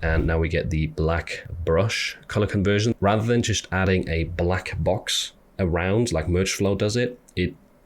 and now we get the black brush color conversion. Rather than just adding a black box around like Mergeflow does it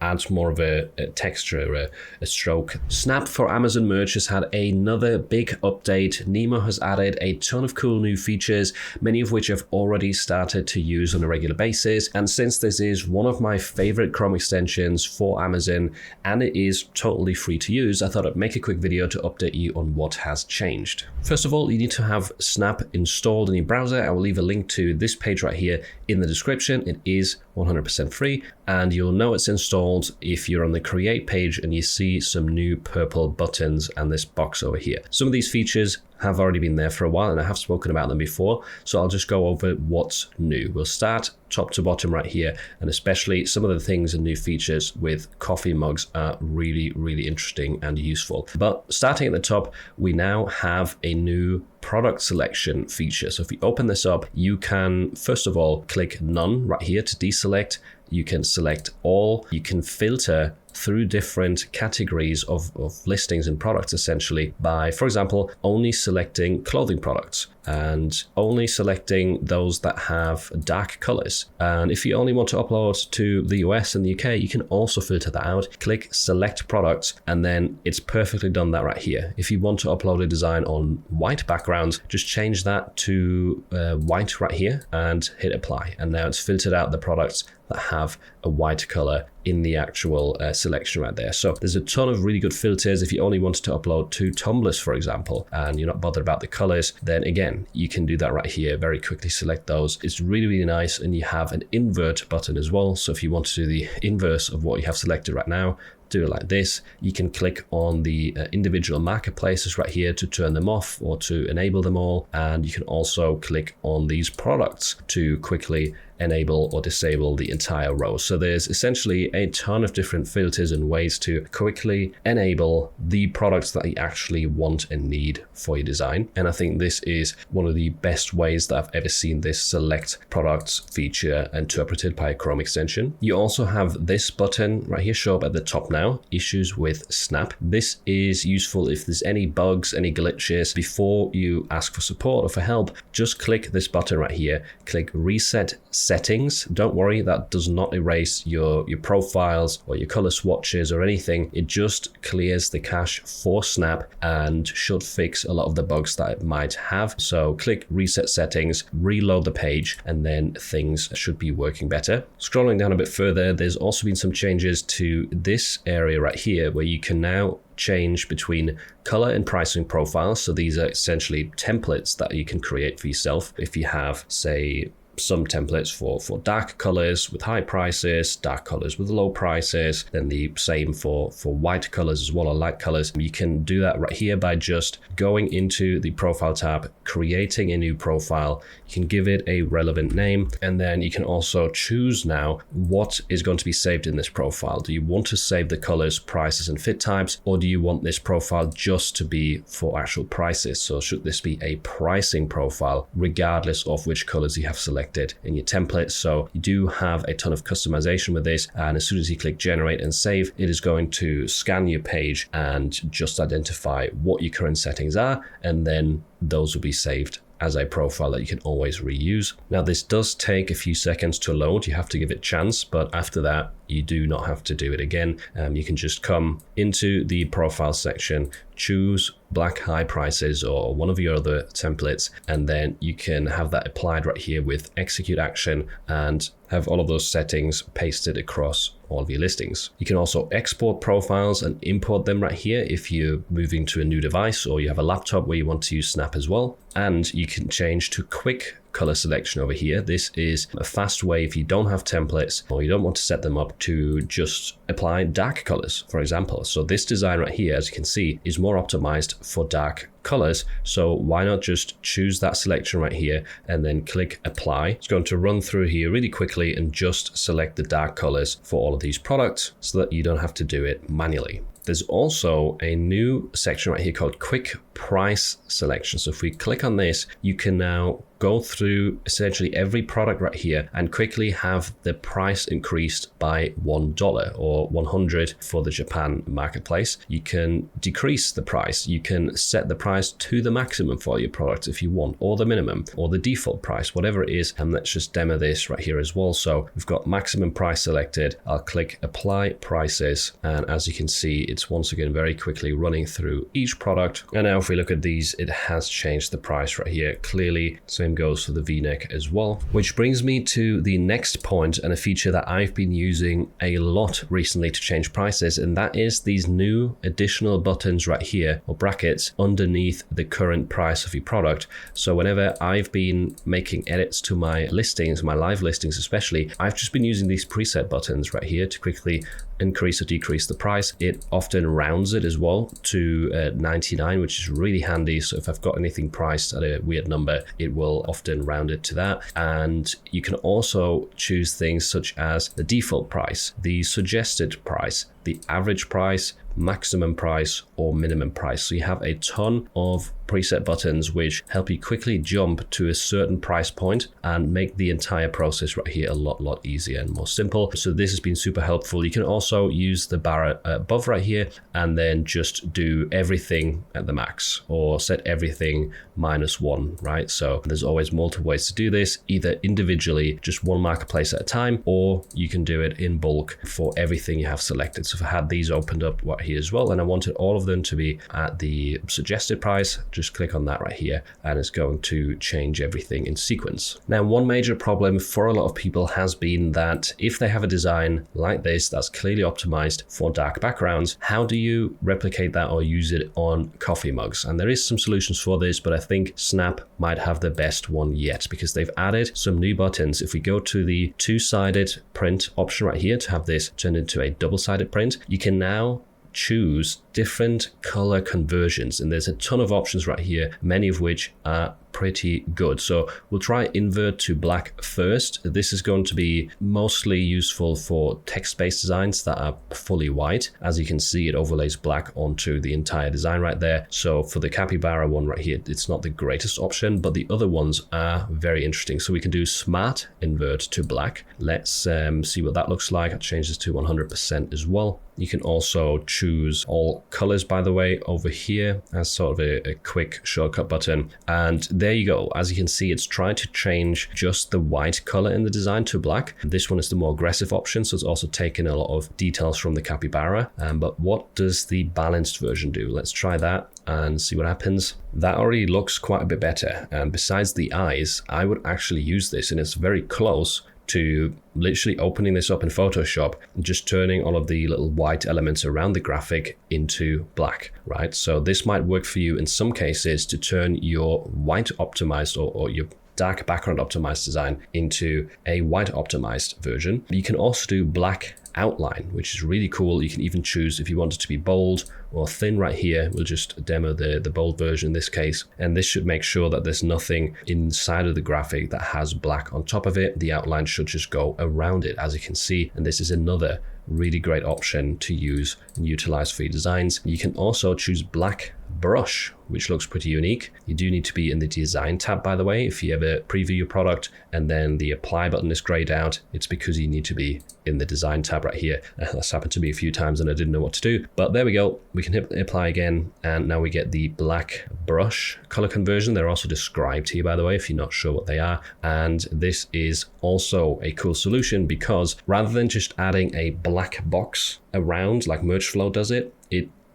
adds more of a texture, a stroke. Snap for Amazon Merch has had another big update. Nemo has added a ton of cool new features, many of which I've already started to use on a regular basis. And since this is one of my favorite Chrome extensions for Amazon, and it is totally free to use, I thought I'd make a quick video to update you on what has changed. First of all, you need to have Snap installed in your browser. I will leave a link to this page right here in the description. It is 100% free, and you'll know it's installed if you're on the create page and you see some new purple buttons and this box over here. Some of these features have already been there for a while and I have spoken about them before, so I'll just go over what's new. We'll start top to bottom right here, and especially some of the things and new features with coffee mugs are really, really interesting and useful. But starting at the top, we now have a new product selection feature. So if we open this up, you can first of all click none right here to deselect. You can select all. You can filter through different categories of listings and products, essentially by, for example, only selecting clothing products and only selecting those that have dark colors. And if you only want to upload to the US and the UK, you can also filter that out. Click select products, and then it's perfectly done that right here. If you want to upload a design on white backgrounds, just change that to white right here and hit apply. And now it's filtered out the products that have a white color in the actual selection right there. So there's a ton of really good filters. If you only wanted to upload 2 tumblers, for example, and you're not bothered about the colors, then again, you can do that right here. Very quickly select those. It's really, really nice. And you have an invert button as well. So if you want to do the inverse of what you have selected right now, do it like this. You can click on the individual marketplaces right here to turn them off or to enable them all. And you can also click on these products to quickly enable or disable the entire row. So there's essentially a ton of different filters and ways to quickly enable the products that you actually want and need for your design. And I think this is one of the best ways that I've ever seen this select products feature interpreted by a Chrome extension. You also have this button right here show up at the top now, issues with Snap. This is useful if there's any bugs, any glitches. Before you ask for support or for help, just click this button right here, click reset settings. Don't worry, that does not erase your profiles or your color swatches or anything. It just clears the cache for Snap and should fix a lot of the bugs that it might have. So click reset settings, reload the page, and then things should be working better. Scrolling down a bit further, there's also been some changes to this area right here where you can now change between color and pricing profiles. So these are essentially templates that you can create for yourself. If you have, say, some templates for dark colors with high prices, dark colors with low prices, then the same for white colors as well, or light colors. You can do that right here by just going into the profile tab, creating a new profile. You can give it a relevant name, and then you can also choose now what is going to be saved in this profile. Do you want to save the colors, prices, and fit types, or do you want this profile just to be for actual prices? So should this be a pricing profile regardless of which colors you have selected in your templates? So you do have a ton of customization with this, and as soon as you click generate and save, it is going to scan your page and just identify what your current settings are, and then those will be saved as a profile that you can always reuse. Now this does take a few seconds to load. You have to give it a chance, but after that you do not have to do it again. You can just come into the profile section, choose black high prices or one of your other templates, and then you can have that applied right here with execute action and have all of those settings pasted across all of your listings. You can also export profiles and import them right here if you're moving to a new device or you have a laptop where you want to use Snap as well. And you can change to quick color selection over here. This is a fast way if you don't have templates or you don't want to set them up to just apply dark colors, for example. So this design right here, as you can see, is more optimized for dark colors. So why not just choose that selection right here and then click apply. It's going to run through here really quickly and just select the dark colors for all of these products so that you don't have to do it manually. There's also a new section right here called quick price selection. So if we click on this, you can now go through essentially every product right here and quickly have the price increased by $1 or 100 for the Japan marketplace. You can decrease the price. You can set the price to the maximum for your product if you want, or the minimum, or the default price, whatever it is. And let's just demo this right here as well. So we've got maximum price selected. I'll click apply prices. And as you can see, it's once again very quickly running through each product. And now if we look at these, it has changed the price right here. Clearly, same goes for the V-neck as well, which brings me to the next point and a feature that I've been using a lot recently to change prices. And that is these new additional buttons right here, or brackets underneath the current price of your product. So whenever I've been making edits to my listings, my live listings especially, I've just been using these preset buttons right here to quickly increase or decrease the price. It often rounds it as well to 99, which is really handy. So if I've got anything priced at a weird number, it will often round it to that. And you can also choose things such as the default price, the suggested price, the average price, maximum price, or minimum price. So you have a ton of preset buttons which help you quickly jump to a certain price point and make the entire process right here a lot easier and more simple. So this has been super helpful. You can also use the bar above right here and then just do everything at the max, or set everything -1, right? So there's always multiple ways to do this, either individually, just one marketplace at a time, or you can do it in bulk for everything you have selected. So if I had these opened up right here as well, and I wanted all of them to be at the suggested price, just click on that right here, and it's going to change everything in sequence. Now, one major problem for a lot of people has been that if they have a design like this that's clearly optimized for dark backgrounds, how do you replicate that or use it on coffee mugs? And there is some solutions for this, but I think Snap might have the best one yet, because they've added some new buttons. If we go to the two-sided print option right here to have this turned into a double-sided print, you can now choose different color conversions, and there's a ton of options right here, many of which are pretty good. So we'll try invert to black first. This is going to be mostly useful for text-based designs that are fully white. As you can see, it overlays black onto the entire design right there. So for the capybara one right here, it's not the greatest option, but the other ones are very interesting. So we can do smart invert to black. Let's see what that looks like. I'll change this to 100% as well. You can also choose all colors, by the way, over here as sort of a quick shortcut button. And there you go. As you can see, it's trying to change just the white color in the design to black. This one is the more aggressive option, so it's also taken a lot of details from the capybara. But what does the balanced version do? Let's try that and see what happens. That already looks quite a bit better. And besides the eyes, I would actually use this, and it's very close to literally opening this up in Photoshop and just turning all of the little white elements around the graphic into black, right? So this might work for you in some cases to turn your white optimized or your dark background optimized design into a white optimized version. You can also do black outline, which is really cool. You can even choose if you want it to be bold or thin right here. We'll just demo the bold version in this case. And this should make sure that there's nothing inside of the graphic that has black on top of it. The outline should just go around it, as you can see. And this is another really great option to use and utilize for your designs. You can also choose black brush, which looks pretty unique. You do need to be in the design tab, by the way. If you ever preview your product and then the apply button is grayed out, it's because you need to be in the design tab right here. That's happened to me a few times and I didn't know what to do, but there we go. We can hit apply again, and now we get the black brush color conversion. They're also described here, by the way, if you're not sure what they are. And this is also a cool solution, because rather than just adding a black box around like Mergeflow does it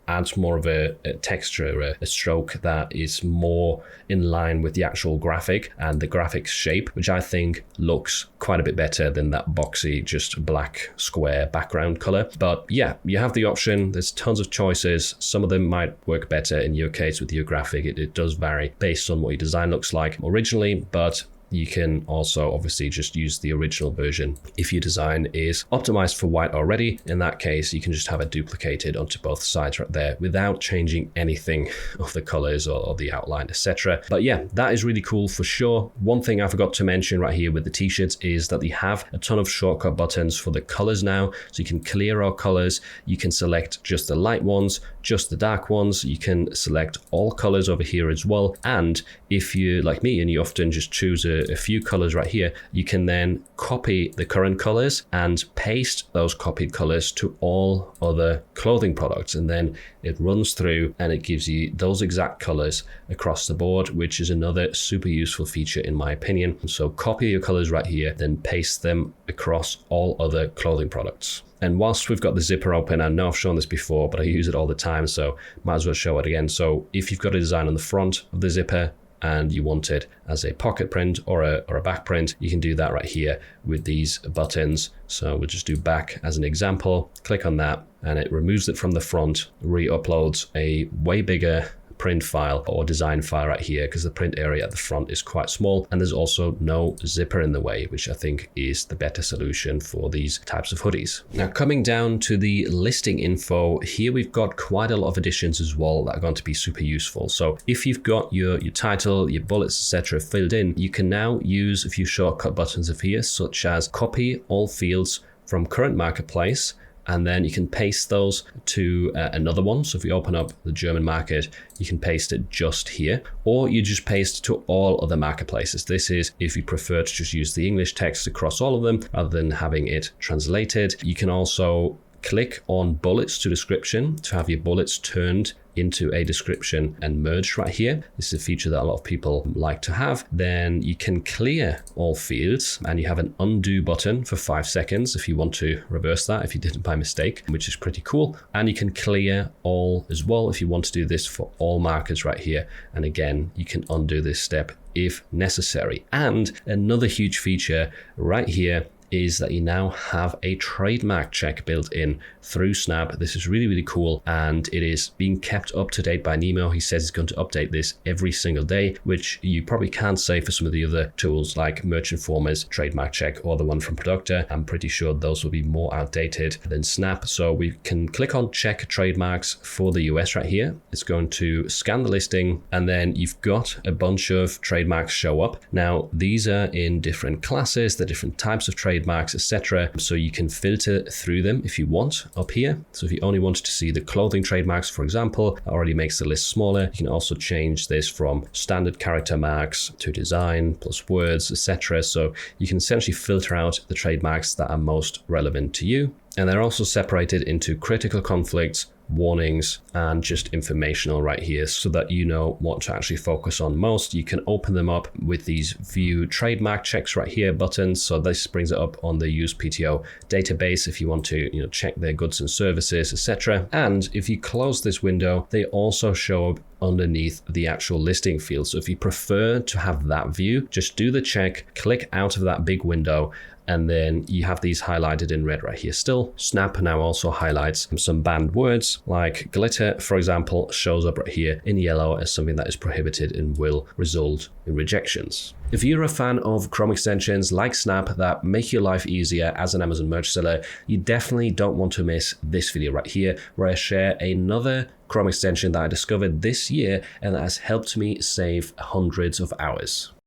adds more of a texture, a stroke that is more in line with the actual graphic and the graphic shape, which I think looks quite a bit better than that boxy, just black square background color. But yeah, you have the option. There's tons of choices. Some of them might work better in your case with your graphic. It does vary based on what your design looks like originally, but You can also obviously just use the original version. If your design is optimized for white already, in that case, you can just have it duplicated onto both sides right there without changing anything of the colors or the outline, etc. But yeah, that is really cool for sure. One thing I forgot to mention right here with the t-shirts is that they have a ton of shortcut buttons for the colors now. So you can clear all colors. You can select just the light ones, just the dark ones. You can select all colors over here as well. And if you're like me and you often just choose a few colors right here, you can then copy the current colors and paste those copied colors to all other clothing products. And then it runs through and it gives you those exact colors across the board, which is another super useful feature in my opinion. So copy your colors right here, then paste them across all other clothing products. And whilst we've got the zipper open, I know I've shown this before, but I use it all the time, so might as well show it again. So if you've got a design on the front of the zipper and you want it as a pocket print or a back print, you can do that right here with these buttons. So we'll just do back as an example, click on that, and it removes it from the front, re-uploads a way bigger print file or design file right here, because the print area at the front is quite small and there's also no zipper in the way, which I think is the better solution for these types of hoodies. Now coming down to the listing info, here we've got quite a lot of additions as well that are going to be super useful. So if you've got your title, your bullets, etc. filled in, you can now use a few shortcut buttons of here, such as copy all fields from current marketplace, and then you can paste those to another one. So if you open up the German market, you can paste it just here, or you just paste to all other marketplaces. This is if you prefer to just use the English text across all of them rather than having it translated. You can also click on bullets to description to have your bullets turned into a description and merged right here. This is a feature that a lot of people like to have. Then you can clear all fields and you have an undo button for 5 seconds if you want to reverse that, if you did it by mistake, which is pretty cool. And you can clear all as well if you want to do this for all markers right here. And again, you can undo this step if necessary. And another huge feature right here is that you now have a trademark check built in through Snap. This is really, really cool, and it is being kept up to date by Nemo. He says he's going to update this every single day, which you probably can't say for some of the other tools like Merchant Informer's trademark check or the one from Producta. I'm pretty sure those will be more outdated than Snap. So we can click on check trademarks for the US right here. It's going to scan the listing, and then you've got a bunch of trademarks show up. Now, these are in different classes, the different types of trademarks, etc. So you can filter through them if you want up here. So if you only wanted to see the clothing trademarks, for example, that already makes the list smaller. You can also change this from standard character marks to design plus words, etc. So you can essentially filter out the trademarks that are most relevant to you. And they're also separated into critical conflicts, warnings, and just informational right here so that you know what to actually focus on most. You can open them up with these view trademark checks right here buttons. So this brings it up on the USPTO database if you want to check their goods and services, etc. And if you close this window, they also show up underneath the actual listing field. So if you prefer to have that view, just do the check, click out of that big window, and then you have these highlighted in red right here still. Snap now also highlights some banned words like glitter, for example, shows up right here in yellow as something that is prohibited and will result in rejections. If you're a fan of Chrome extensions like Snap that make your life easier as an Amazon merch seller, you definitely don't want to miss this video right here, where I share another Chrome extension that I discovered this year and that has helped me save hundreds of hours.